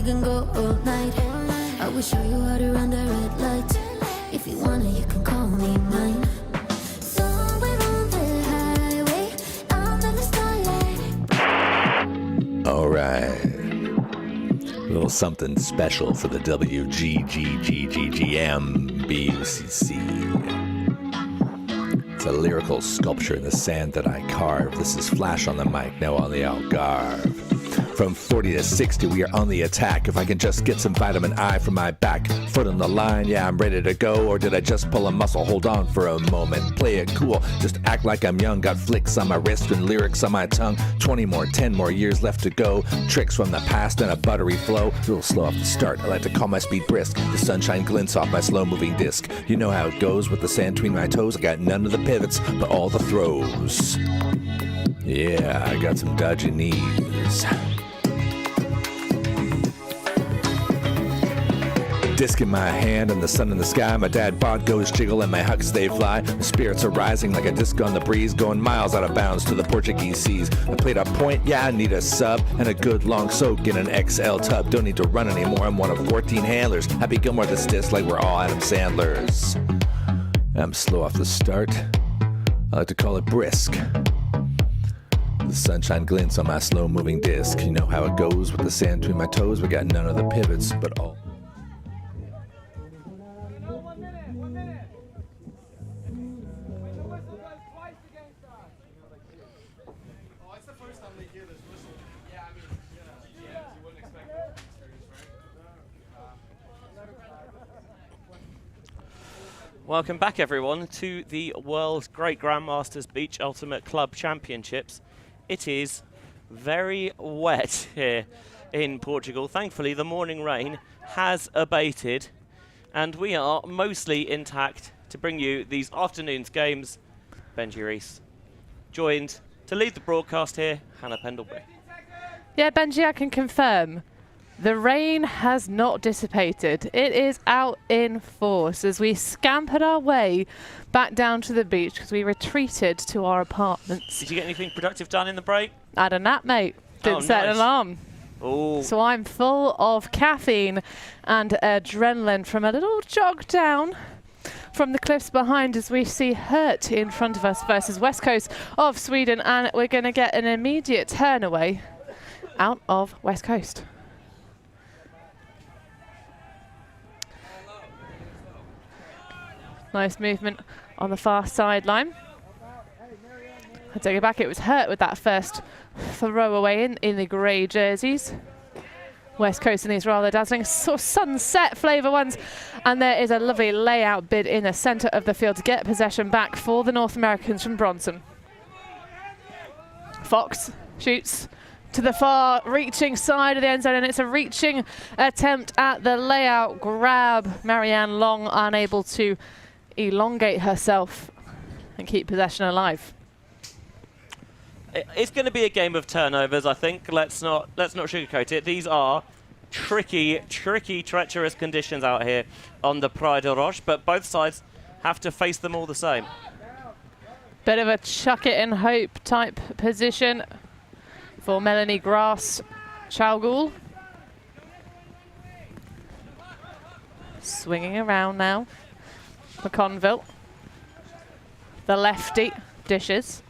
we can go all night. I will show you how to run the red light. If you wanna, you can call me mine. Somewhere on the highway, out in the starlight. All right. A little something special for the WGGBMUCC. It's a lyrical sculpture in the sand that I carve. This is Flash on the mic, now on the Algarve. From 40 to 60, we are on the attack. If I can just get some vitamin I from my back. Foot on the line, yeah, I'm ready to go. Or did I just pull a muscle? Hold on for a moment. Play it cool, just act like I'm young. Got flicks on my wrist and lyrics on my tongue. 20 more, 10 more years left to go. Tricks from the past and a buttery flow. A little slow off the start, I like to call my speed brisk. The sunshine glints off my slow-moving disc. You know how it goes with the sand between my toes. I got none of the pivots, but all the throws. Yeah, I got some dodgy knees. Disc in my hand and the sun in the sky. My dad bod goes jiggle and my hucks they fly. The spirits are rising like a disc on the breeze, going miles out of bounds to the Portuguese seas. I played a point, yeah, I need a sub and a good long soak in an XL tub. Don't need to run anymore, I'm one of 14 handlers. Happy Gilmore this disc like we're all Adam Sandlers. I'm slow off the start, I like to call it brisk. The sunshine glints on my slow-moving disc. You know how it goes with the sand between my toes. We got none of the pivots, but all. Welcome back, everyone, to the World's Great Grandmasters Beach Ultimate Club Championships. It is very wet here in Portugal. Thankfully, the morning rain has abated, and we are mostly intact to bring you these afternoon's games. Benji Rees, joined to lead the broadcast here, Hannah Pendlebury. Yeah, Benji, I can confirm. The rain has not dissipated. It is out in force as we scampered our way back down to the beach because we retreated to our apartments. Did you get anything productive done in the break? I had a nap, mate. Didn't set an alarm. Ooh. So I'm full of caffeine and adrenaline from a little jog down from the cliffs behind as we see Hurt in front of us versus Westcoast of Sweden, and we're going to get an immediate turn away out of Westcoast. Nice movement on the far sideline. I take it back, it was Hurt with that first throwaway in the grey jerseys. Westcoast in these rather dazzling sort of sunset flavour ones. And there is a lovely layout bid in the centre of the field to get possession back for the North Americans from Bronson. Fox shoots to the far reaching side of the end zone, and it's a reaching attempt at the layout grab. Marianne Long unable to elongate herself and keep possession alive. It's going to be a game of turnovers, I think. Let's not sugarcoat it. These are tricky, treacherous conditions out here on the Praia da Rocha, but both sides have to face them all the same. Bit of a chuck it and hope type position for Melanie Grass Chaugul. Swinging around now. McConville. The lefty dishes.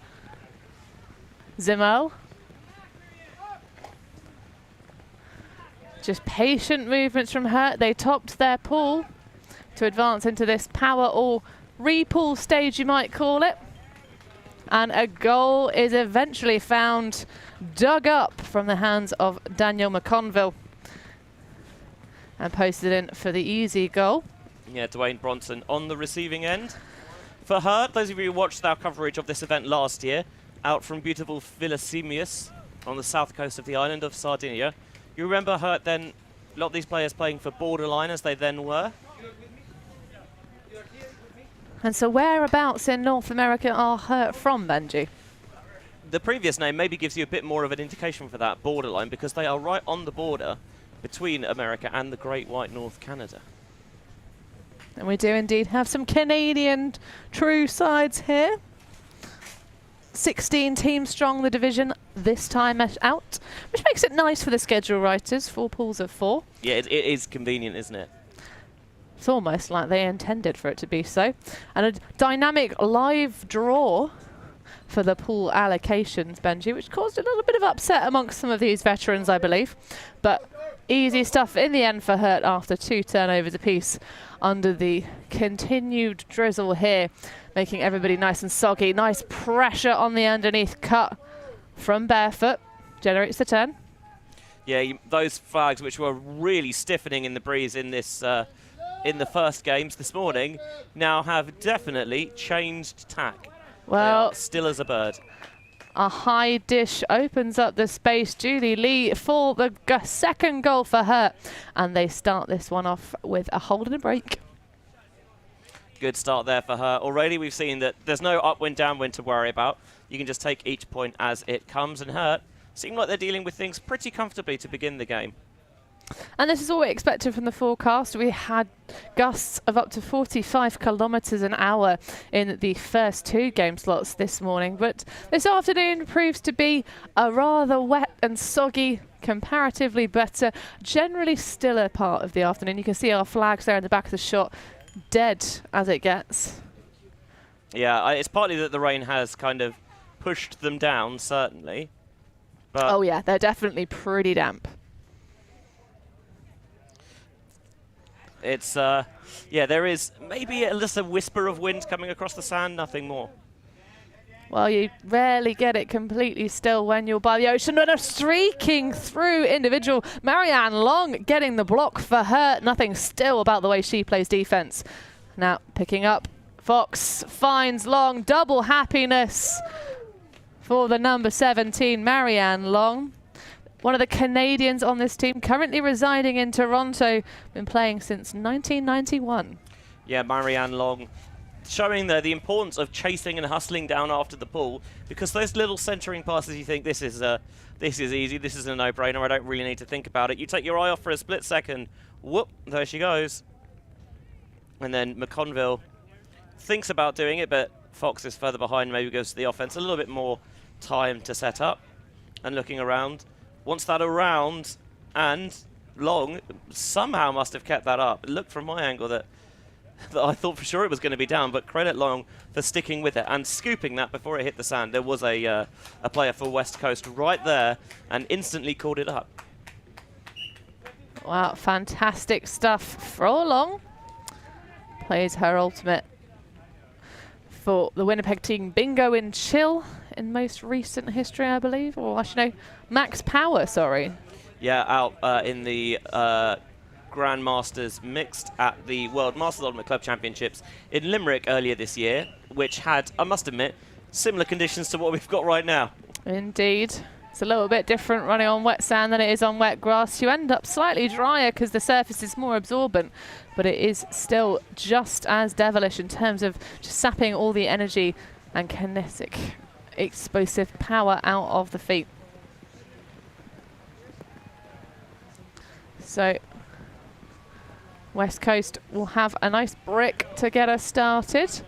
Zimmel. Just patient movements from her. They topped their pool to advance into this power or re-pool stage, you might call it. And a goal is eventually found, dug up from the hands of Daniel McConville and posted in for the easy goal. Yeah, Dwayne Bronson on the receiving end. For her, those of you who watched our coverage of this event last year, out from beautiful Villasimius on the south coast of the island of Sardinia, you remember her then, a lot of these players playing for Borderline as they then were. And so whereabouts in North America are Hurt from, Benji? The previous name maybe gives you a bit more of an indication for that, Borderline, because they are right on the border between America and the Great White North Canada. And we do indeed have some Canadian true sides here. 16 teams strong, the division this time out, which makes it nice for the schedule writers. 4 pools of 4. Yeah, it is convenient, isn't it? It's almost like they intended for it to be so. And a dynamic live draw for the pool allocations, Benji, which caused a little bit of upset amongst some of these veterans, I believe. But easy stuff in the end for Hurt after 2 turnovers apiece under the continued drizzle here, making everybody nice and soggy. Nice pressure on the underneath cut from Barefoot. Generates the turn. Yeah, those flags which were really stiffening in the breeze in this in the first games this morning now have definitely changed tack. Well, still as a bird. A high dish opens up the space. Julie Lee for the second goal for Hurt. And they start this one off with a hold and a break. Good start there for her. Already we've seen that there's no upwind, downwind to worry about. You can just take each point as it comes, and Hurt seem like they're dealing with things pretty comfortably to begin the game. And this is what we expected from the forecast. We had gusts of up to 45 kilometres an hour in the first 2 game slots this morning. But this afternoon proves to be a rather wet and soggy, comparatively better, generally stiller part of the afternoon. You can see our flags there in the back of the shot, dead as it gets. Yeah, it's partly that the rain has kind of pushed them down, certainly. But oh yeah, they're definitely pretty damp. It's, yeah, there is maybe just a whisper of wind coming across the sand, nothing more. Well, you rarely get it completely still when you're by the ocean. And a streaking through individual. Marianne Long getting the block for Hurt. Nothing still about the way she plays defense. Now picking up. Fox finds Long. Double happiness for the number 17, Marianne Long. One of the Canadians on this team, currently residing in Toronto, been playing since 1991. Yeah, Marianne Long showing the importance of chasing and hustling down after the pull, because those little centering passes, you think this is easy, this is a no-brainer, I don't really need to think about it. You take your eye off for a split second, whoop, there she goes. And then McConville thinks about doing it, but Fox is further behind, maybe goes to the offense, a little bit more time to set up. And looking around, wants that around, and Long somehow must have kept that up. It looked from my angle that I thought for sure it was going to be down, but credit Long for sticking with it and scooping that before it hit the sand. There was a player for West Coast right there and instantly called it up. Wow, fantastic stuff for Long. Plays her ultimate for the Winnipeg team. Bingo in chill in most recent history, I believe. Or actually, no, max power, sorry. Yeah, out in the Grandmasters mixed at the World Masters Ultimate Club Championships in Limerick earlier this year, which had, I must admit, similar conditions to what we've got right now. Indeed. It's a little bit different running on wet sand than it is on wet grass. You end up slightly drier because the surface is more absorbent, but it is still just as devilish in terms of just sapping all the energy and kinetic explosive power out of the feet. So West Coast will have a nice brick to get us started.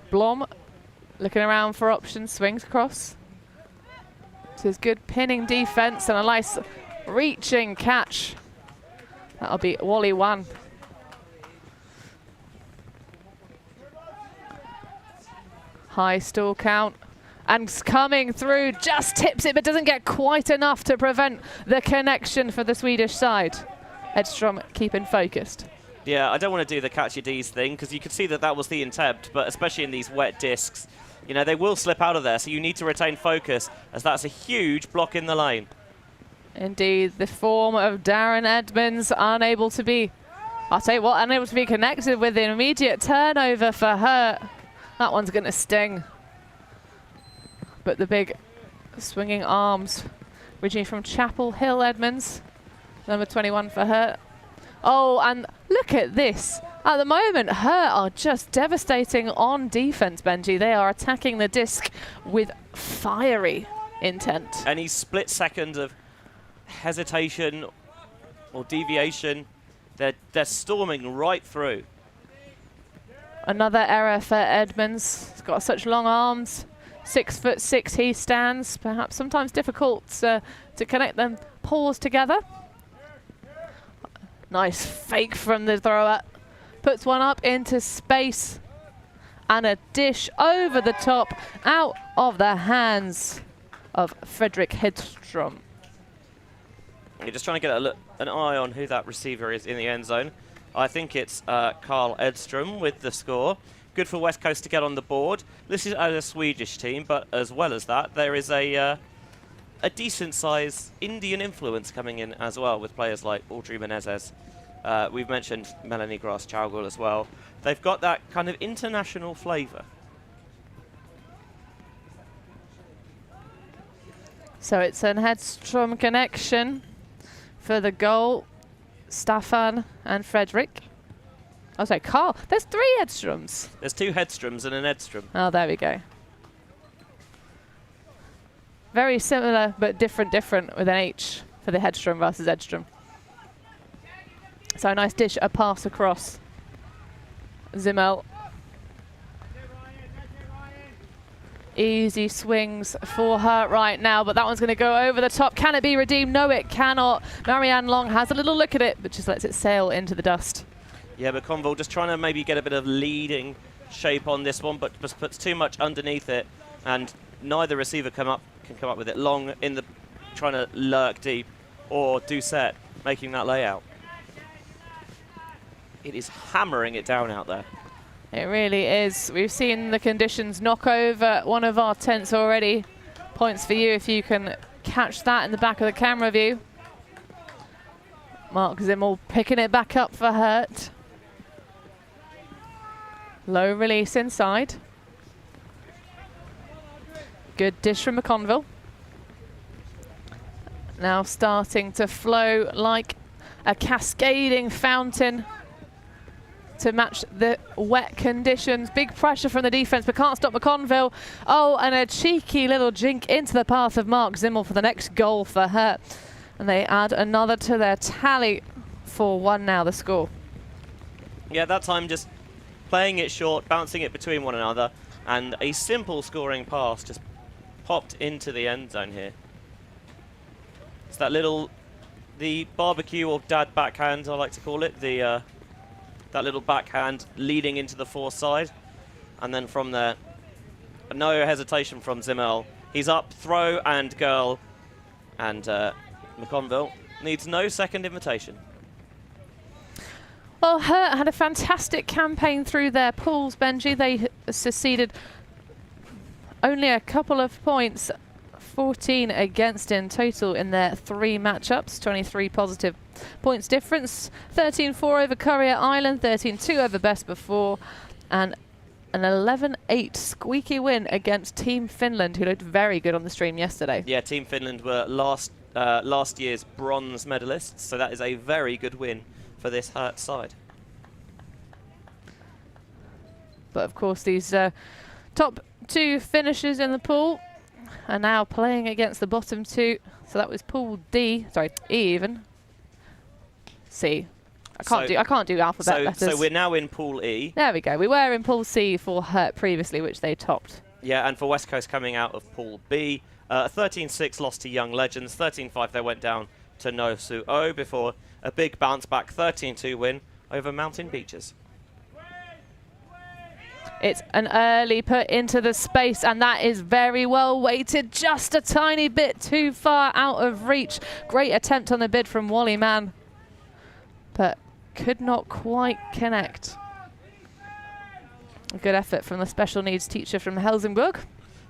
Blom looking around for options, swings across. So there's good pinning defense and a nice reaching catch. That'll be Wally 1. High stall count. And coming through, just tips it, but doesn't get quite enough to prevent the connection for the Swedish side. Edstrom keeping focused. Yeah, I don't want to do the catch your D's thing, because you can see that that was the intent, but especially in these wet discs, you know, they will slip out of there, so you need to retain focus, as that's a huge block in the lane. Indeed, the form of Darren Edmonds unable to be, I'll tell you what, unable to be connected with the immediate turnover for her. That one's going to sting. But the big swinging arms, originally from Chapel Hill, Edmonds, number 21 for her. Oh, and look at this. At the moment, her are just devastating on defense, Benji. They are attacking the disc with fiery intent. Any split second of hesitation or deviation, they're storming right through. Another error for Edmonds. He's got such long arms. 6'6" he stands. Perhaps sometimes difficult to connect them paws together. Nice fake from the thrower. Puts one up into space. And a dish over the top, out of the hands of Fredrik Hedström. You're just trying to get an eye on who that receiver is in the end zone. I think it's Carl Edström with the score. Good for Westcoast to get on the board. This is a Swedish team, but as well as that, there is a decent-sized Indian influence coming in as well with players like Audrey Menezes. We've mentioned Melanie Grass-Chaugul as well. They've got that kind of international flavour. So it's an Hedström connection for the goal. Staffan and Fredrik. Oh, sorry, Carl. There's 3 Hedströms. There's 2 Hedströms and an Edström. Oh, there we go. Very similar, but different with an H for the Hedström versus Edström. So a nice dish, a pass across. Zimmel. Easy swings for her right now, but that one's going to go over the top. Can it be redeemed? No, it cannot. Marianne Long has a little look at it, but just lets it sail into the dust. Yeah, but Conville just trying to maybe get a bit of leading shape on this one, but just puts too much underneath it, and neither receiver can come up with it. Long in the trying to lurk deep, or Doucette making that layout. It is hammering it down out there. It really is. We've seen the conditions knock over one of our tents already. Points for you if you can catch that in the back of the camera view. Mark Zimmel picking it back up for Hurt. Low release inside. Good dish from McConville. Now starting to flow like a cascading fountain to match the wet conditions. Big pressure from the defense, but can't stop McConville. Oh, and a cheeky little jink into the path of Mark Zimmel for the next goal for her. And they add another to their tally. 4-1 now, the score. Yeah, that time just playing it short, bouncing it between one another, and a simple scoring pass just popped into the end zone here. It's that the barbecue or dad backhand, I like to call it, that little backhand leading into the fore side. And then from there, no hesitation from Zimmel. He's up, throw and girl. And McConville needs no second invitation. Well, Hurt had a fantastic campaign through their pools, Benji. They seceded only a couple of points, 14 against in total in their 3 matchups, 23 positive points difference, 13-4 over Courier Island, 13-2 over Best Before, and an 11-8 squeaky win against Team Finland, who looked very good on the stream yesterday. Yeah, Team Finland were last year's bronze medalists, so that is a very good win for this Hurt side. But of course, these top 2 finishers in the pool are now playing against the bottom 2. So that was Pool D, sorry, E even. C. I can't do alphabet letters. So we're now in Pool E. There we go. We were in Pool C for Hurt previously, which they topped. Yeah, and for Westcoast coming out of Pool B, 13-6 lost to Young Legends, 13-5 they went down to No Su O before a big bounce back 13-2 win over Mountain Beaches. It's an early put into the space, and that is very well weighted, just a tiny bit too far out of reach. Great attempt on the bid from Wally Mann, but could not quite connect. A good effort from the special needs teacher from Helsingborg.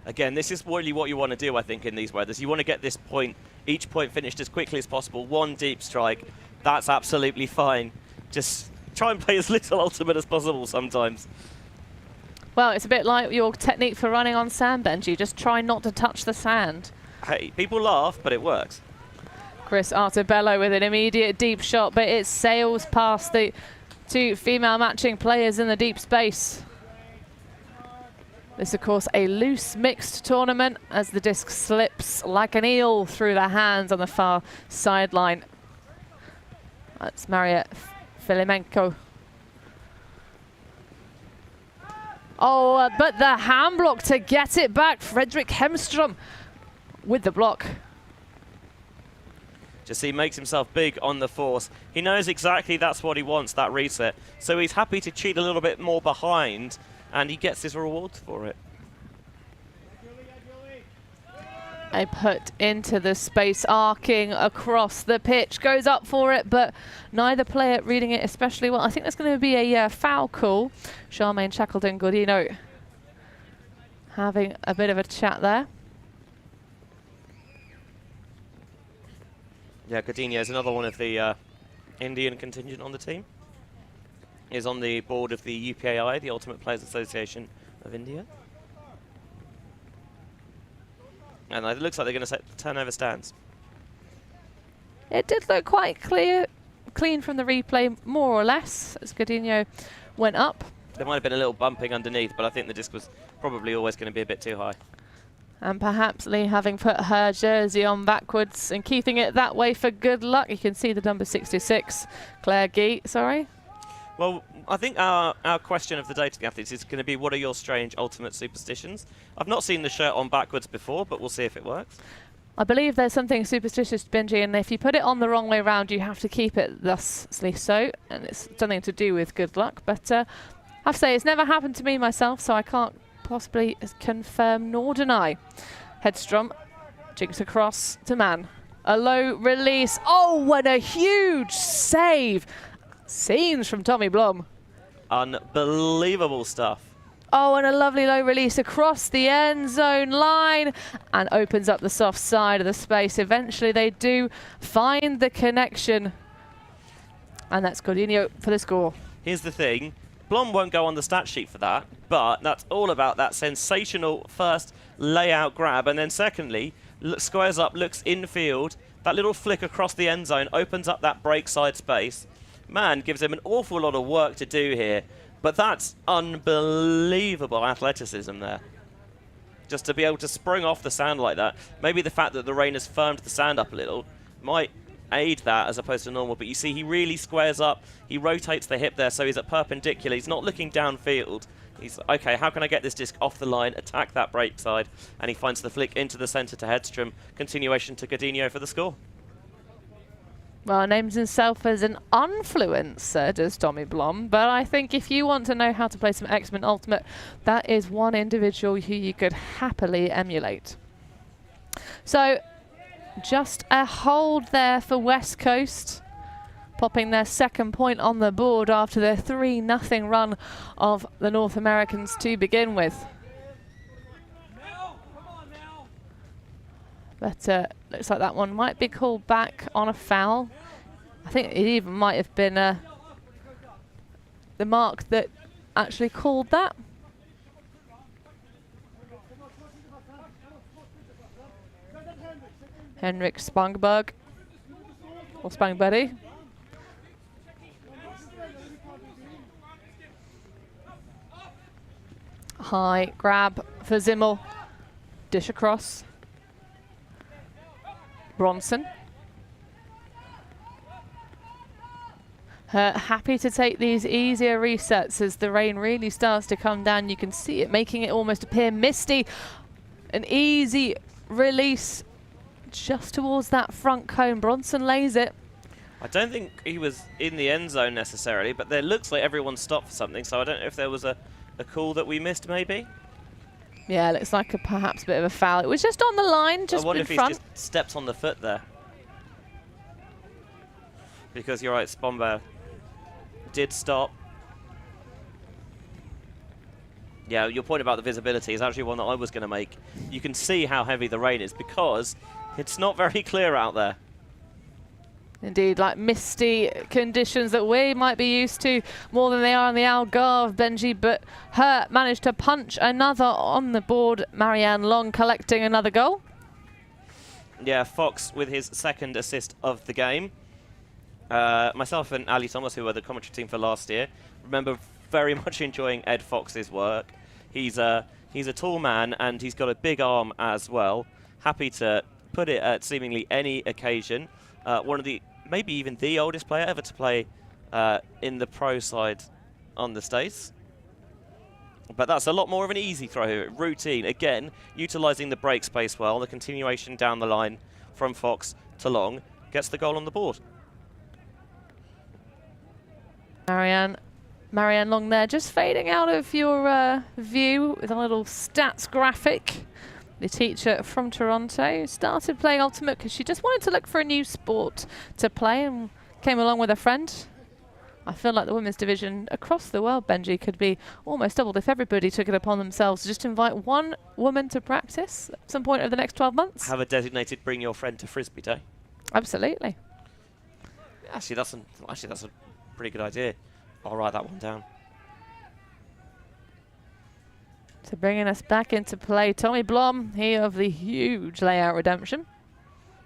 Again, this is really what you want to do, I think, in these weathers. You want to get this point, each point finished as quickly as possible. One deep strike, that's absolutely fine. Just try and play as little ultimate as possible sometimes. Well, it's a bit like your technique for running on sand, Benji. Just try not to touch the sand. Hey, people laugh, but it works. Chris Artabello with an immediate deep shot, but it sails past the 2 female matching players in the deep space. This, of course, a loose mixed tournament as the disc slips like an eel through the hands on the far sideline. That's Maria Filimenko. Oh, but the hand block to get it back. Fredrik Hemström with the block. Just he makes himself big on the force. He knows exactly that's what he wants, that reset. So he's happy to cheat a little bit more behind, and he gets his reward for it. A put into the space, arcing across the pitch, goes up for it, but neither player reading it especially well. I think there's going to be a foul call. Charmaine Shackleton Godino having a bit of a chat there. Yeah, Godinho is another one of the Indian contingent on the team. Is on the board of the UPAI, the Ultimate Players Association of India. And it looks like they're going to set turnover stands. It did look quite clean from the replay, more or less, as Godinho went up. There might have been a little bumping underneath, but I think the disc was probably always going to be a bit too high. And perhaps Lee having put her jersey on backwards and keeping it that way for good luck. You can see the number 66, Claire Gee, sorry. Well, I think our question of the day to the athletes is going to be, what are your strange ultimate superstitions? I've not seen the shirt on backwards before, but we'll see if it works. I believe there's something superstitious, Benji, and if you put it on the wrong way round, you have to keep it thusly so, and it's something to do with good luck. But I have to say, it's never happened to me myself, so I can't possibly confirm nor deny. Hedstrom jigs across to Man. A low release. Oh, and a huge save. Scenes from Tommy Blom. Unbelievable stuff. Oh, and a lovely low release across the end zone line and opens up the soft side of the space. Eventually they do find the connection. And that's Godinho for the score. Here's the thing. Blom won't go on the stat sheet for that, but that's all about that sensational first layout grab. And then secondly, squares up, looks infield. That little flick across the end zone opens up that break side space. Man, gives him an awful lot of work to do here, but that's unbelievable athleticism there. Just to be able to spring off the sand like that. Maybe the fact that the rain has firmed the sand up a little might aid that as opposed to normal, but you see he really squares up, he rotates the hip there so he's at perpendicular, he's not looking downfield. He's, okay, how can I get this disc off the line, attack that break side, and he finds the flick into the centre to Hedstrom. Continuation to Godinho for the score. Well, names himself as an influencer, does Tommy Blom, but I think if you want to know how to play some X-Men Ultimate, that is one individual who you could happily emulate. So, just a hold there for Westcoast, popping their second point on the board after their 3-0 run of the North Americans to begin with. But looks like that one might be called back on a foul. I think it even might have been the mark that actually called that. Henrik Spangberg, or Spangberg. High grab for Zimmel, dish across. Bronson. Happy to take these easier resets as the rain really starts to come down. You can see it making it almost appear misty. An easy release just towards that front cone. Bronson lays it. I don't think he was in the end zone necessarily, but there looks like everyone stopped for something, so I don't know if there was a call that we missed maybe. Yeah, looks like perhaps a bit of a foul. It was just on the line, just in front. I wonder if he's just stepped on the foot there. Because you're right, Spomberg did stop. Yeah, your point about the visibility is actually one that I was going to make. You can see how heavy the rain is because it's not very clear out there. Indeed, like misty conditions that we might be used to more than they are in the Algarve, Benji, but Hurt managed to punch another on the board. Marianne Long collecting another goal. Yeah, Fox with his second assist of the game. Myself and Ali Thomas, who were the commentary team for last year, remember very much enjoying Ed Fox's work. He's a tall man and he's got a big arm as well. Happy to put it at seemingly any occasion. One of the, maybe even the oldest player ever to play in the pro side on the States. But that's a lot more of an easy throw here. Routine. Again, utilising the break space well. The continuation down the line from Fox to Long gets the goal on the board. Marianne Long there, just fading out of your view with a little stats graphic. The teacher from Toronto started playing Ultimate because she just wanted to look for a new sport to play and came along with a friend. I feel like the women's division across the world, Benji, could be almost doubled if everybody took it upon themselves to just invite one woman to practice at some point over the next 12 months. Have a designated Bring Your Friend to Frisbee Day. Absolutely. Actually, that's a pretty good idea. I'll write that one down. So bringing us back into play, Tommy Blom, he of the huge layout redemption.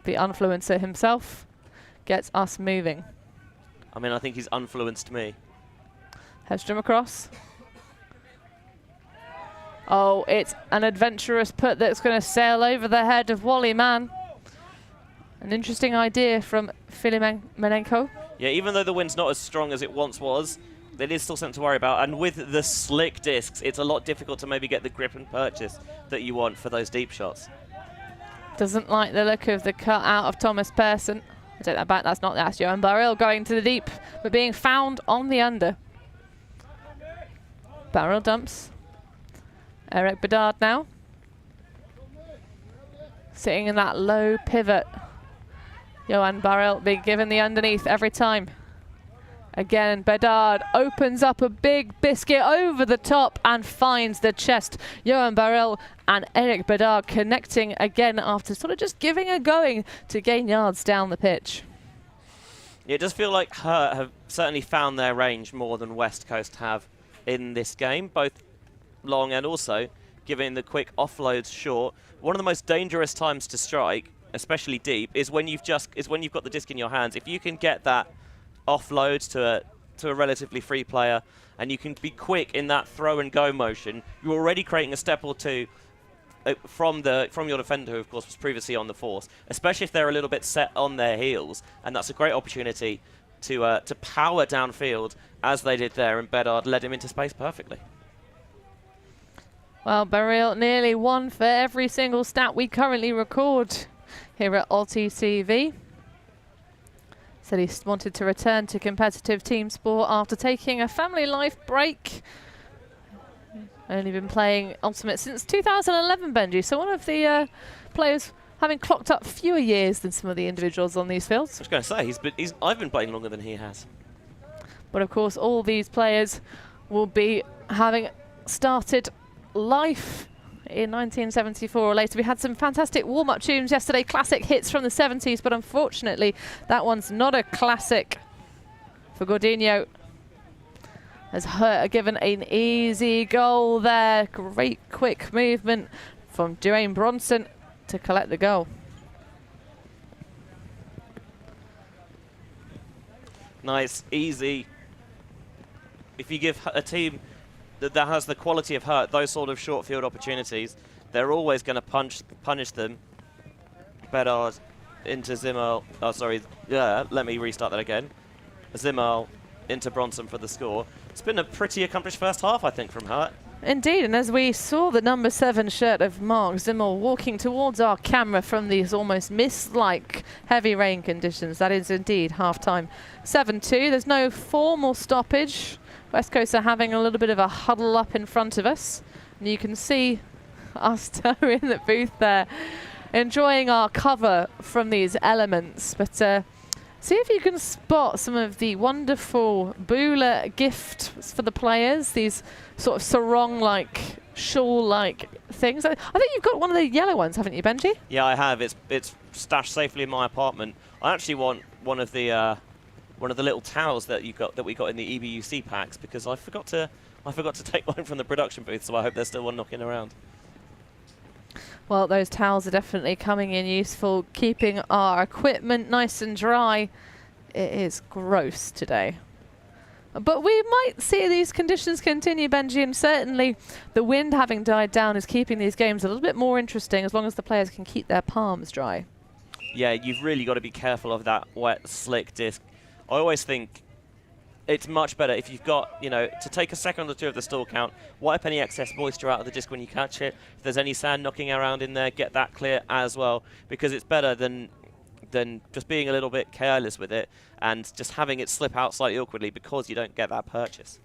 The influencer himself gets us moving. I mean, I think he's influenced me. Hedstrom across. Oh, it's an adventurous put that's going to sail over the head of Wally Mann. An interesting idea from Filimenko. Yeah, even though the wind's not as strong as it once was, it is still something to worry about. And with the slick discs, it's a lot difficult to maybe get the grip and purchase that you want for those deep shots. Doesn't like the look of the cut out of Thomas Persson. I take that back, that's Johan Barril going to the deep, but being found on the under. Barril dumps. Eric Bedard now. Sitting in that low pivot. Johan Barril being given the underneath every time. Again, Bedard opens up a big biscuit over the top and finds the chest. Johan Barril and Eric Bedard connecting again after sort of just giving a going to gain yards down the pitch. Yeah, it does feel like Hurt have certainly found their range more than West Coast have in this game, both long and also giving the quick offloads short. One of the most dangerous times to strike, especially deep, is when you've got the disc in your hands. If you can get that offload to a relatively free player and you can be quick in that throw and go motion, you're already creating a step or two from your defender, who of course was previously on the force, especially if they're a little bit set on their heels, and that's a great opportunity to power downfield as they did there, and Bedard led him into space perfectly. Well, Barril nearly one for every single stat we currently record here at ULTI.TV. Said he wanted to return to competitive team sport after taking a family life break. Only been playing Ultimate since 2011, Benji. So one of the players having clocked up fewer years than some of the individuals on these fields. I was going to say, I've been playing longer than he has. But of course, all these players will be having started life in 1974 or later. We had some fantastic warm-up tunes yesterday, classic hits from the 70s, but unfortunately that one's not a classic for Gordinho. As Hurt given an easy goal there. Great quick movement from Dwayne Bronson to collect the goal. Nice, easy. If you give a team that has the quality of Hurt those sort of short field opportunities, they're always going to punish them. Bedard into Zimmel. Oh, sorry. Yeah, let me restart that again. Zimmel into Bronson for the score. It's been a pretty accomplished first half, I think, from Hurt. Indeed, and as we saw the number 7 shirt of Mark Zimmel walking towards our camera from these almost mist-like heavy rain conditions, that is indeed half-time. 7-2, there's no formal stoppage. West Coast are having a little bit of a huddle up in front of us. And you can see us in the booth there, enjoying our cover from these elements. But see if you can spot some of the wonderful Bula gifts for the players, these sort of sarong-like, shawl-like things. I think you've got one of the yellow ones, haven't you, Benji? Yeah, I have. It's stashed safely in my apartment. I actually want one of the little towels that we got in the EBUC packs, because I forgot to take mine from the production booth, so I hope there's still one knocking around. Well, those towels are definitely coming in useful, keeping our equipment nice and dry. It is gross today. But we might see these conditions continue, Benji, and certainly the wind having died down is keeping these games a little bit more interesting as long as the players can keep their palms dry. Yeah, you've really got to be careful of that wet, slick disc. I always think it's much better if you've got, you know, to take a second or two of the stall count, wipe any excess moisture out of the disc when you catch it. If there's any sand knocking around in there, get that clear as well, because it's better than just being a little bit careless with it and just having it slip out slightly awkwardly because you don't get that purchase.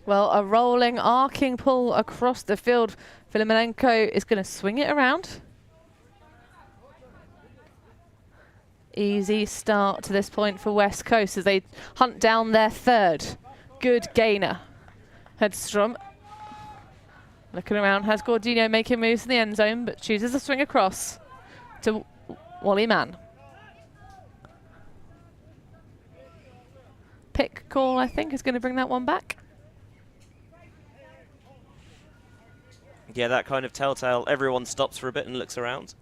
Well, a rolling, arcing pull across the field. Filimenko is going to swing it around. Easy start to this point for West Coast as they hunt down their third. Good gainer. Hedstrom looking around, has Gordino making moves in the end zone, but chooses to swing across to Wally Mann. Pick call, I think, is going to bring that one back. Yeah, that kind of telltale. Everyone stops for a bit and looks around.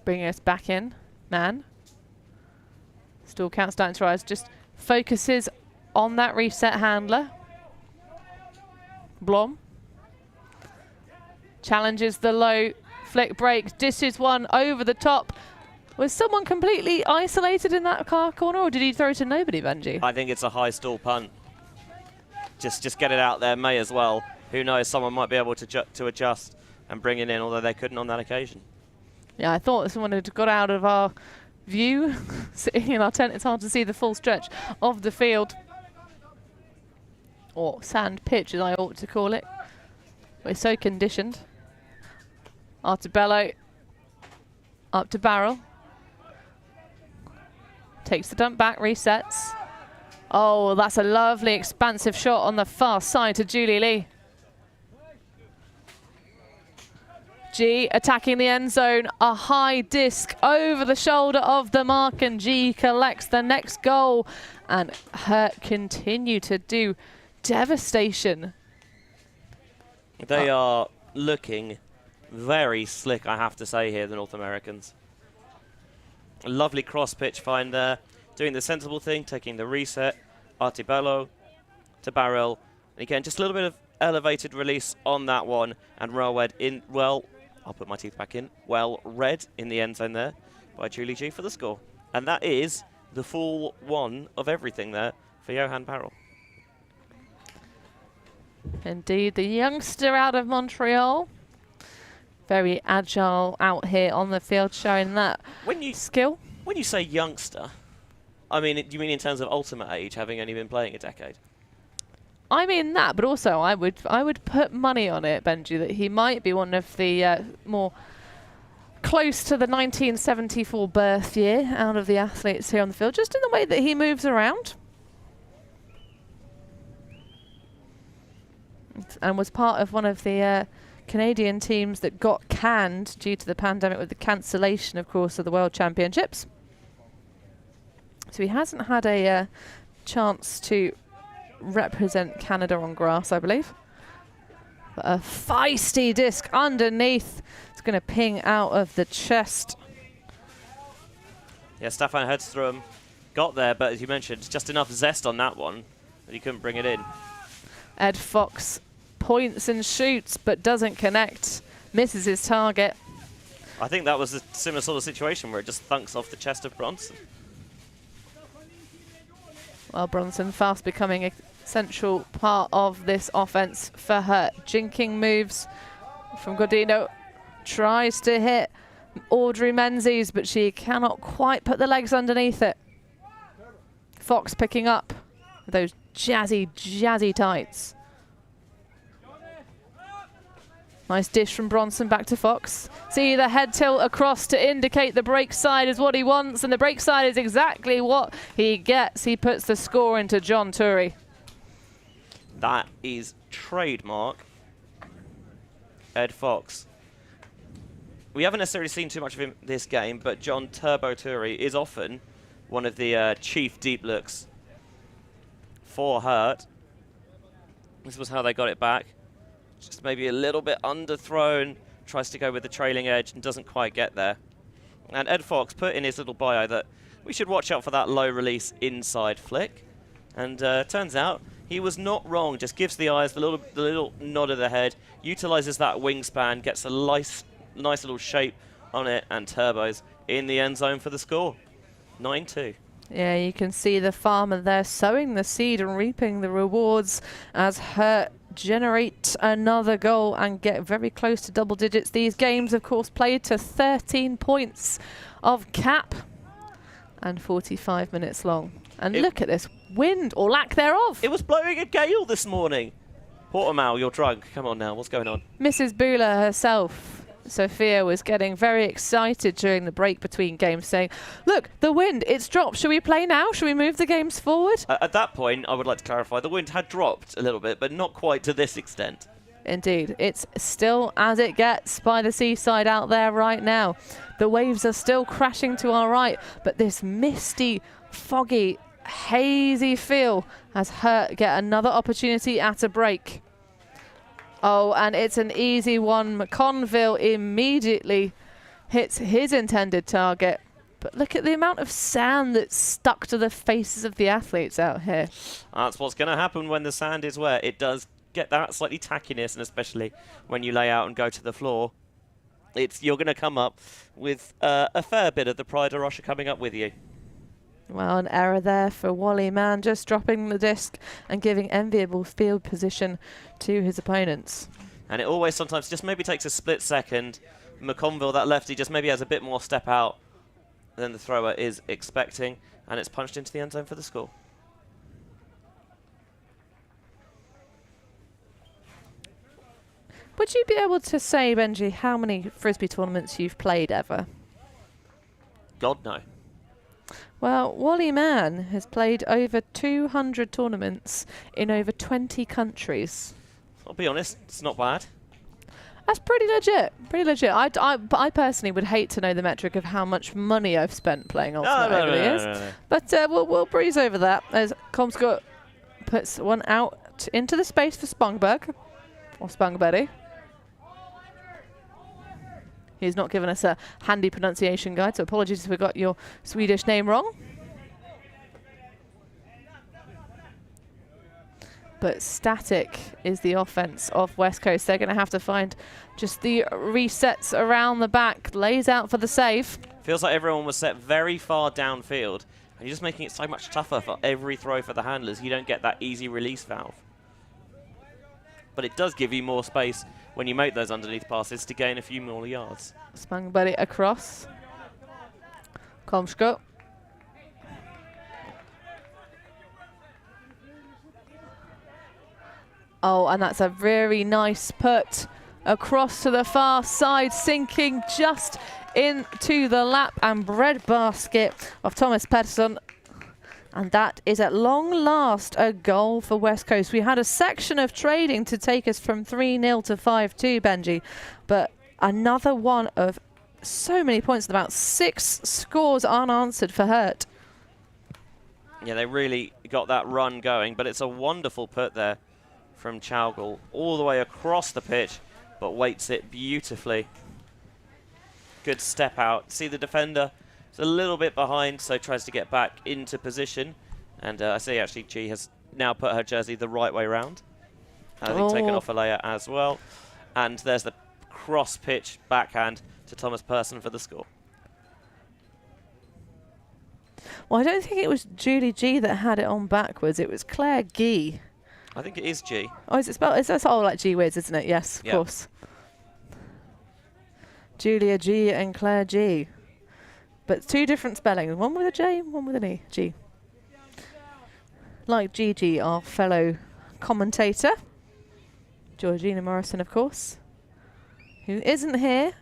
Bringing us back in, Mann. Stall count starting to rise, just focuses on that reset handler. Blom. Challenges the low flick break, dishes one over the top. Was someone completely isolated in that car corner, or did he throw to nobody, Benji? I think it's a high stall punt. Just get it out there, may as well. Who knows, someone might be able to adjust and bring it in, although they couldn't on that occasion. Yeah, I thought someone had got out of our view, sitting in our tent. It's hard to see the full stretch of the field. Or sand pitch, as I ought to call it. We're so conditioned. Artibello up to barrel. Takes the dump back, resets. Oh, that's a lovely expansive shot on the far side to Julie Lee. G attacking the end zone, a high disc over the shoulder of the mark, and G collects the next goal. And Hurt continue to do devastation. They are looking very slick, I have to say here, the North Americans. A lovely cross pitch find there, doing the sensible thing, taking the reset. Artibello to barrel. And again, just a little bit of elevated release on that one, and Railwed in, well, I'll put my teeth back in, well read in the end zone there by Julie G for the score. And that is the full one of everything there for Johan Barrel. Indeed, the youngster out of Montreal. Very agile out here on the field, showing that skill. When you say youngster, I mean, do you mean in terms of ultimate age, having only been playing a decade? I mean that, but also I would put money on it, Benji, that he might be one of the more close to the 1974 birth year out of the athletes here on the field, just in the way that he moves around. And was part of one of the Canadian teams that got canned due to the pandemic with the cancellation, of course, of the World Championships. So he hasn't had a chance to represent Canada on grass, I believe. But a feisty disc underneath. It's going to ping out of the chest. Yeah, Staffan Hedstrom got there, but as you mentioned, just enough zest on that one that he couldn't bring it in. Ed Fox points and shoots, but doesn't connect. Misses his target. I think that was a similar sort of situation where it just thunks off the chest of Bronson. Well, Bronson fast becoming a central part of this offense for her. Jinking moves from Gordino. Tries to hit Audrey Menzies, but she cannot quite put the legs underneath it. Fox picking up those jazzy tights. Nice dish from Bronson back to Fox. See the head tilt across to indicate the break side is what he wants, and the break side is exactly what he gets. He puts the score into John Turi. That is trademark Ed Fox. We haven't necessarily seen too much of him this game, but John Turbo Turi is often one of the chief deep looks for Hurt. This was how they got it back. Just maybe a little bit underthrown, tries to go with the trailing edge and doesn't quite get there. And Ed Fox put in his little bio that we should watch out for that low release inside flick. And turns out he was not wrong, just gives the eyes the little nod of the head, utilizes that wingspan, gets a nice little shape on it, and turbos in the end zone for the score. 9-2. Yeah, you can see the farmer there sowing the seed and reaping the rewards as Hurt generate another goal and get very close to double digits. These games, of course, played to 13 points of cap and 45 minutes long. And look at this wind, or lack thereof. It was blowing a gale this morning. Portimão, you're drunk. Come on now, what's going on? Mrs. Bula herself, Sophia, was getting very excited during the break between games, saying, look, the wind, it's dropped. Should we play now? Should we move the games forward? At that point, I would like to clarify, the wind had dropped a little bit, but not quite to this extent. Indeed, it's still as it gets by the seaside out there right now. The waves are still crashing to our right, but this misty, foggy, hazy feel has Hurt get another opportunity at a break. Oh, and it's an easy one. McConville immediately hits his intended target. But look at the amount of sand that's stuck to the faces of the athletes out here. That's what's going to happen when the sand is wet. It does get that slightly tackiness, and especially when you lay out and go to the floor, you're going to come up with a fair bit of the Praia da Rocha coming up with you. Well, an error there for Wally Mann, just dropping the disc and giving enviable field position to his opponents. And it always sometimes just maybe takes a split second. McConville, that lefty, just maybe has a bit more step out than the thrower is expecting, and it's punched into the end zone for the score. Would you be able to say, Benji, how many Frisbee tournaments you've played ever? God, no. Well, Wally Mann has played over 200 tournaments in over 20 countries. I'll be honest, it's not bad. That's pretty legit. Pretty legit. I personally would hate to know the metric of how much money I've spent playing Ultimate over the years. No. But we'll breeze over that as Comscott puts one out into the space for Spangberg, or Spangberg. He's not given us a handy pronunciation guide, so apologies if we got your Swedish name wrong. But static is the offense of West Coast. They're going to have to find just the resets around the back. Lays out for the save. Feels like everyone was set very far downfield, and you're just making it so much tougher for every throw for the handlers. You don't get that easy release valve. But it does give you more space when you make those underneath passes to gain a few more yards. Spangberg across. Komsko. Oh, and that's a very nice put across to the far side, sinking just into the lap and breadbasket of Thomas Pettersson. And that is at long last a goal for West Coast. We had a section of trading to take us from 3-0 to 5-2, Benji. But another one of so many points, about 6 scores unanswered for Hurt. Yeah, they really got that run going, but it's a wonderful put there from Chowgal all the way across the pitch, but weights it beautifully. Good step out. See the defender? It's a little bit behind, so tries to get back into position. And I see actually G has now put her jersey the right way round. I think taken off a layer as well. And there's the cross pitch backhand to Thomas Persson for the score. Well, I don't think it was Julie G that had it on backwards. It was Claire Gee. I think it is G. Oh, is it spelled? It's all like G Wiz, isn't it? Yes, of course. Julia G and Claire G. But 2 different spellings, one with a J, one with an E. G. Like Gigi, our fellow commentator, Georgina Morrison, of course, who isn't here.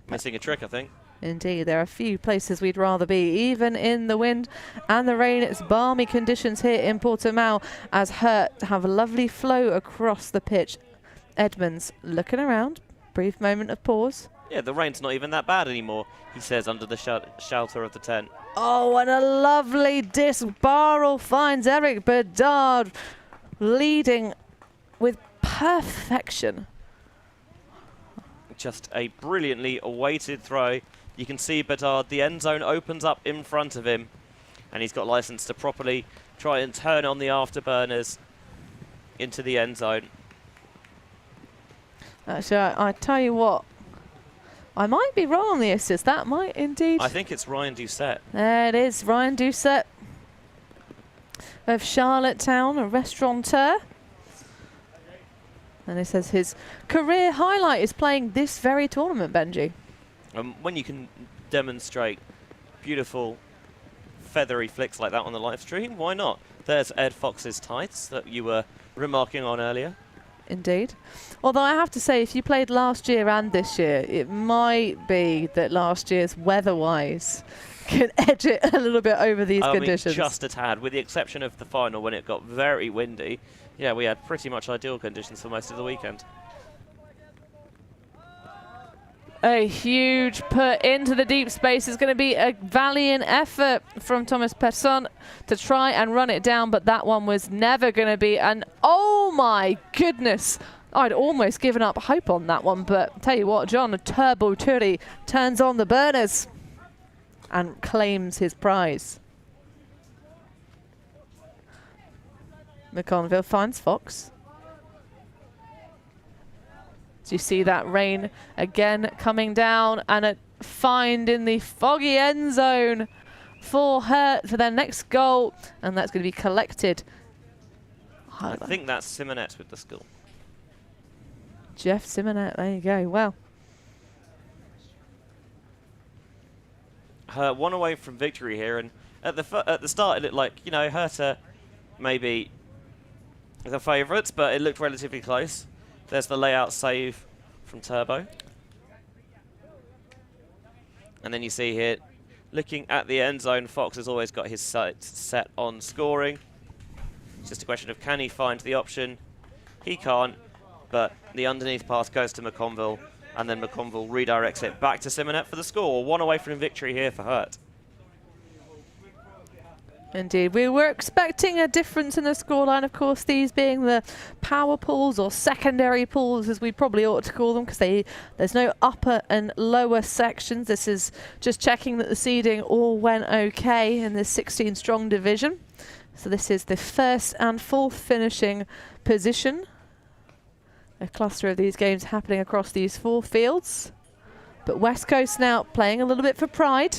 Missing a trick, I think. Indeed, there are a few places we'd rather be, even in the wind and the rain. It's balmy conditions here in Portimão as Hurt have a lovely flow across the pitch. Edmonds looking around, brief moment of pause. Yeah, the rain's not even that bad anymore, he says under the shelter of the tent. Oh, and a lovely disc. Barrel finds Eric Bedard leading with perfection. Just a brilliantly weighted throw. You can see Bedard, the end zone opens up in front of him, and he's got license to properly try and turn on the afterburners into the end zone. Actually, I tell you what, I might be wrong on the assist. That might indeed. I think it's Ryan Doucette. There it is, Ryan Doucette of Charlottetown, a restaurateur. And it says his career highlight is playing this very tournament, Benji. When you can demonstrate beautiful feathery flicks like that on the live stream, why not? There's Ed Fox's tights that you were remarking on earlier. Indeed. Although I have to say, if you played last year and this year, it might be that last year's weather-wise could edge it a little bit over these conditions. Mean, just a tad, with the exception of the final when it got very windy. Yeah, we had pretty much ideal conditions for most of the weekend. A huge put into the deep space is going to be a valiant effort from Thomas Persson to try and run it down, but that one was never going to be an, oh my goodness, I'd almost given up hope on that one, but tell you what, John Turbo Turi turns on the burners and claims his prize. McConville finds Fox. Do you see that rain again coming down, and a find in the foggy end zone for Hurt for their next goal, and that's going to be collected. I think that's Simonet with the skill. Jeff Simonet, there you go. Well, Hurt one away from victory here, and at the start it looked like, you know, Hurt maybe the favourites, but it looked relatively close. There's the layout save from Turbo. And then you see here, looking at the end zone, Fox has always got his sights set on scoring. It's just a question of, can he find the option? He can't, but the underneath pass goes to McConville, and then McConville redirects it back to Simonet for the score. One away from victory here for Hurt. indeed. We were expecting a difference in the scoreline, of course, these being the power pools, or secondary pools as we probably ought to call them, because there's no upper and lower sections. This is just checking that the seeding all went okay in this 16 strong division. So this is the first and fourth finishing position. A cluster of these games happening across these 4 fields. But Westcoast now playing a little bit for pride.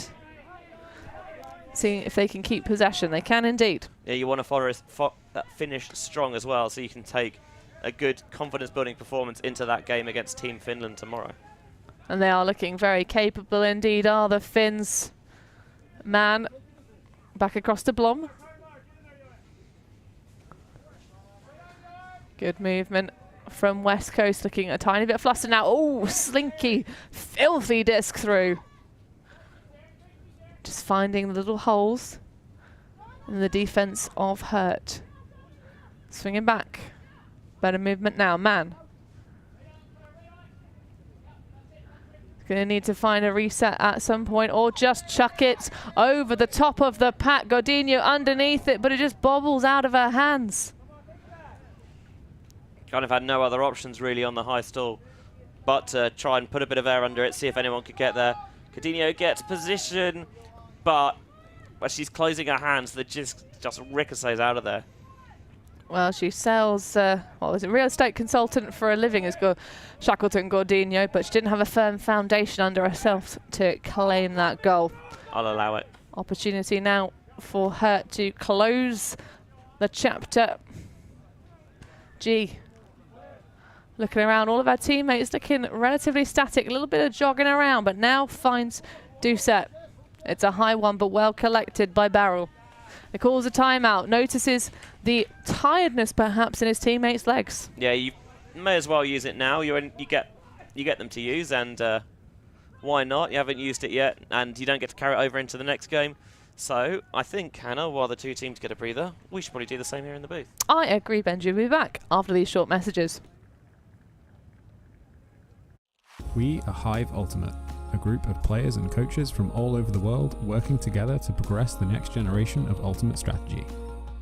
Seeing if they can keep possession. They can indeed. Yeah, you want to finish strong as well, so you can take a good confidence-building performance into that game against Team Finland tomorrow. And they are looking very capable indeed, are the Finns. Man, back across to Blom. Good movement from Westcoast, looking a tiny bit flustered now. Oh, slinky, filthy disc through. Just finding the little holes in the defense of Hurt. Swinging back. Better movement now. Man. Going to need to find a reset at some point, or just chuck it over the top of the pack. Godinho underneath it, but it just bobbles out of her hands. Kind of had no other options really on the high stall, but to try and put a bit of air under it, see if anyone could get there. Godinho gets position, but she's closing her hands, that just ricochets out of there. Well, she sells, what was it, real estate consultant for a living as Shackleton Godinho, but she didn't have a firm foundation under herself to claim that goal. I'll allow it. Opportunity now for her to close the chapter. G. Looking around, all of our teammates looking relatively static, a little bit of jogging around, but now finds Doucette. It's a high one, but well collected by Barrel. He calls a timeout, notices the tiredness perhaps in his teammates' legs. Yeah, you may as well use it now. You get them to use, and why not? You haven't used it yet, and you don't get to carry it over into the next game. So I think, Hannah, while the 2 teams get a breather, we should probably do the same here in the booth. I agree, Benji. We'll be back after these short messages. We are Hive Ultimate, a group of players and coaches from all over the world working together to progress the next generation of Ultimate strategy.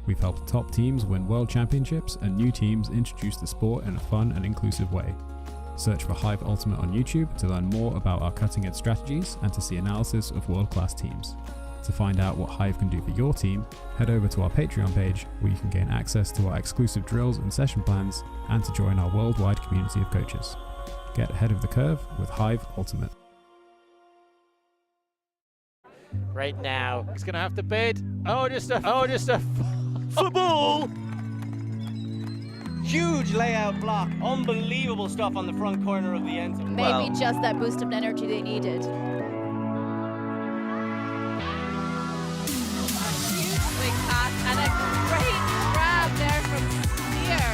We've helped top teams win world championships and new teams introduce the sport in a fun and inclusive way. Search for Hive Ultimate on YouTube to learn more about our cutting-edge strategies and to see analysis of world-class teams. To find out what Hive can do for your team, head over to our Patreon page where you can gain access to our exclusive drills and session plans, and to join our worldwide community of coaches. Get ahead of the curve with Hive Ultimate. Right now, he's going to have to bid. Oh, just a football! Huge layout block. Unbelievable stuff on the front corner of the end zone. Maybe just that boost of energy they needed. Huge swing pass and a great grab there from Spear.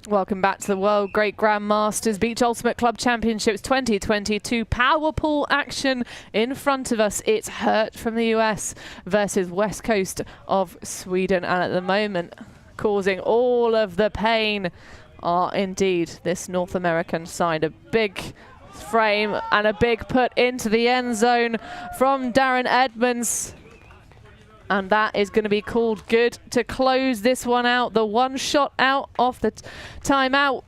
Welcome back to the World Great Grandmasters Beach Ultimate Club Championships 2022 power pool action. In front of us, it's Hurt from the US versus Westcoast of Sweden. And at the moment, causing all of the pain are indeed this North American side. A big frame and a big put into the end zone from Darren Edmonds. And that is going to be called good to close this one out. The one shot out off the timeout.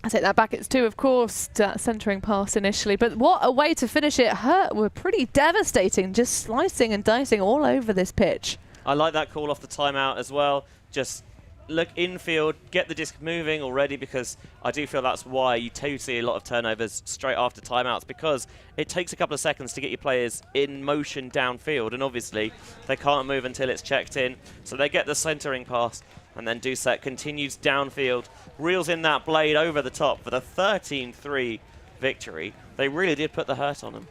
I take that back. It's two, of course, centering pass initially. But what a way to finish it. Hurt were pretty devastating, just slicing and dicing all over this pitch. I like that call off the timeout as well. Just look infield, get the disc moving already, because I do feel that's why you do see a lot of turnovers straight after timeouts, because it takes a couple of seconds to get your players in motion downfield, and obviously they can't move until it's checked in. So they get the centering pass, and then Doucette continues downfield, reels in that blade over the top for the 13-3 victory. They really did put the hurt on them.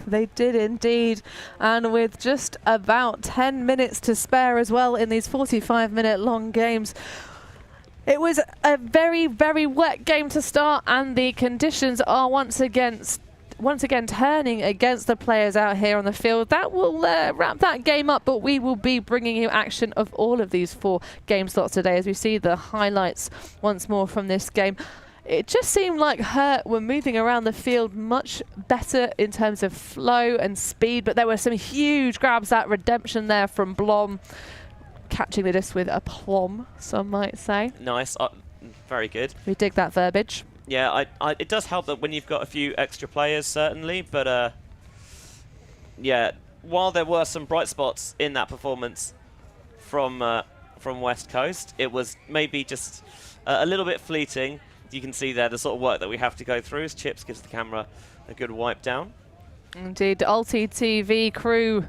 They did indeed, and with just about 10 minutes to spare as well in these 45-minute long games. It was a very, very wet game to start, and the conditions are once again turning against the players out here on the field. That will wrap that game up, but we will be bringing you action of all of these 4 game slots today as we see the highlights once more from this game. It just seemed like Hurt were moving around the field much better in terms of flow and speed, but there were some huge grabs. That redemption there from Blom, catching the disc with aplomb, some might say. Nice, very good. We dig that verbiage. Yeah, it does help that when you've got a few extra players, certainly, but yeah, while there were some bright spots in that performance from West Coast, it was maybe just a little bit fleeting. You can see there the sort of work that we have to go through as Chips gives the camera a good wipe down. Indeed, ULTI.TV crew,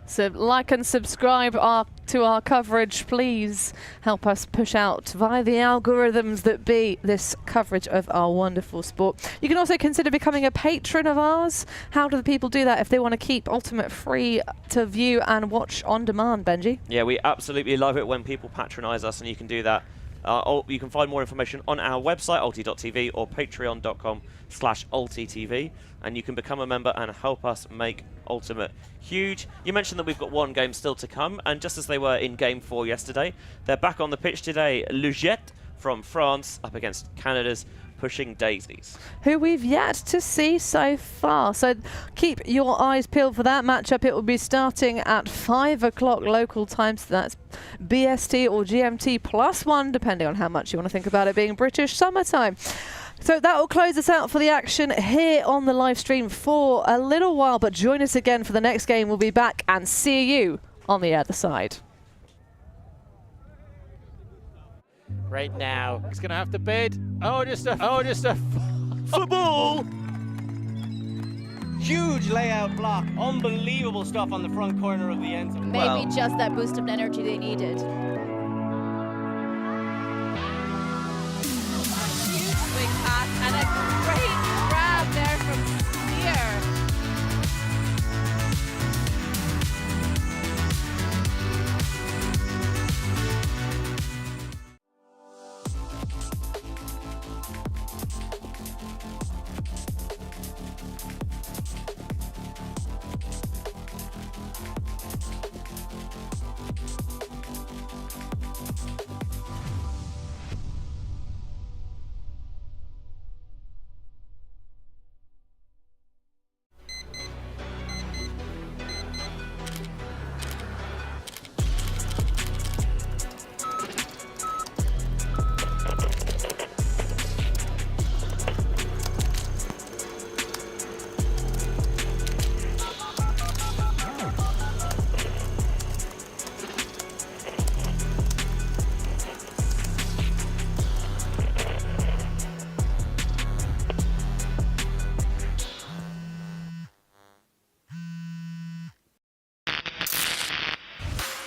so like and subscribe to our coverage. Please help us push out via the algorithms that be this coverage of our wonderful sport. You can also consider becoming a patron of ours. How do the people do that if they want to keep Ultimate free to view and watch on demand, Benji? Yeah, we absolutely love it when people patronize us, and you can do that. You can find more information on our website, ULTI.TV, or patreon.com/ULTI.TV, and you can become a member and help us make Ultimate huge. You mentioned that we've got one game still to come, and just as they were in Game 4 yesterday, they're back on the pitch today. Lugette from France up against Canada's Pushing Daisies, who we've yet to see so far. So keep your eyes peeled for that matchup. It will be starting at 5 o'clock local time, so that's BST or GMT +1, depending on how much you want to think about it being British summertime. So that will close us out for the action here on the live stream for a little while, but join us again for the next game. We'll be back and see you on the other side. Right now, he's going to have to bid. Oh, just a football! Huge layout block. Unbelievable stuff on the front corner of the end zone. Maybe just that boost of energy they needed. Huge swing pass and a great grab there from Spear.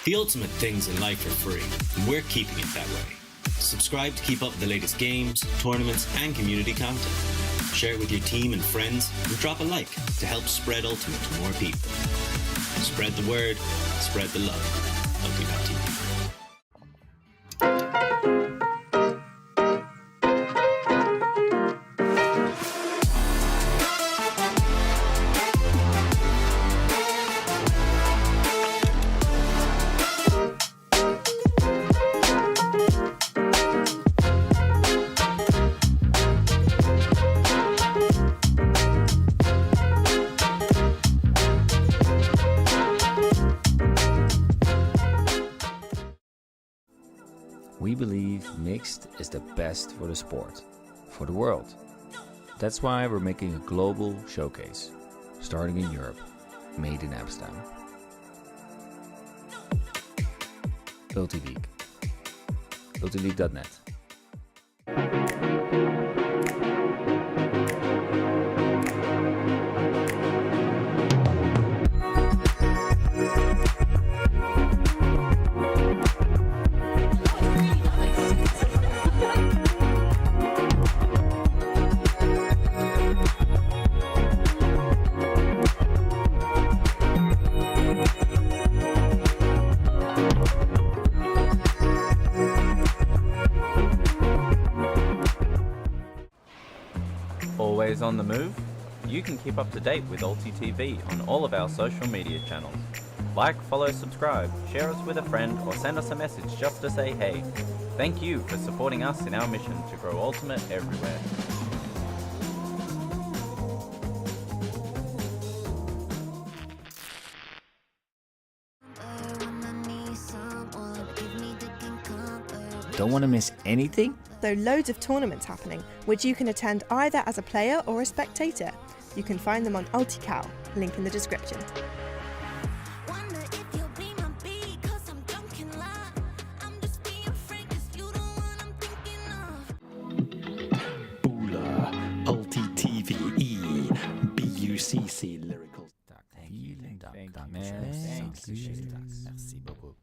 The ultimate things in life are free, and we're keeping it that way. Subscribe to keep up with the latest games, tournaments, and community content. Share it with your team and friends, and drop a like to help spread Ultimate to more people. Spread the word, spread the love. ULTI.TV. We believe mixed is the best for the sport, for the world. That's why we're making a global showcase, starting in Europe, made in Amsterdam. ULTI.TV. ULTI.net. Always on the move? You can keep up to date with ULTI.TV on all of our social media channels. Like, follow, subscribe, share us with a friend, or send us a message just to say hey. Thank you for supporting us in our mission to grow Ultimate everywhere. Don't want to miss anything? There are loads of tournaments happening, which you can attend either as a player or a spectator. You can find them on ULTICAL, link in the description. ULTI.TV, BUCC lyrical. Merci beaucoup.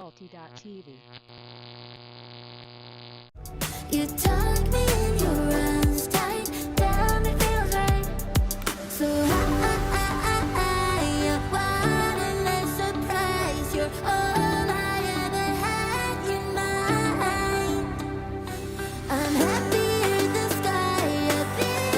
ULTI.TV. You taught me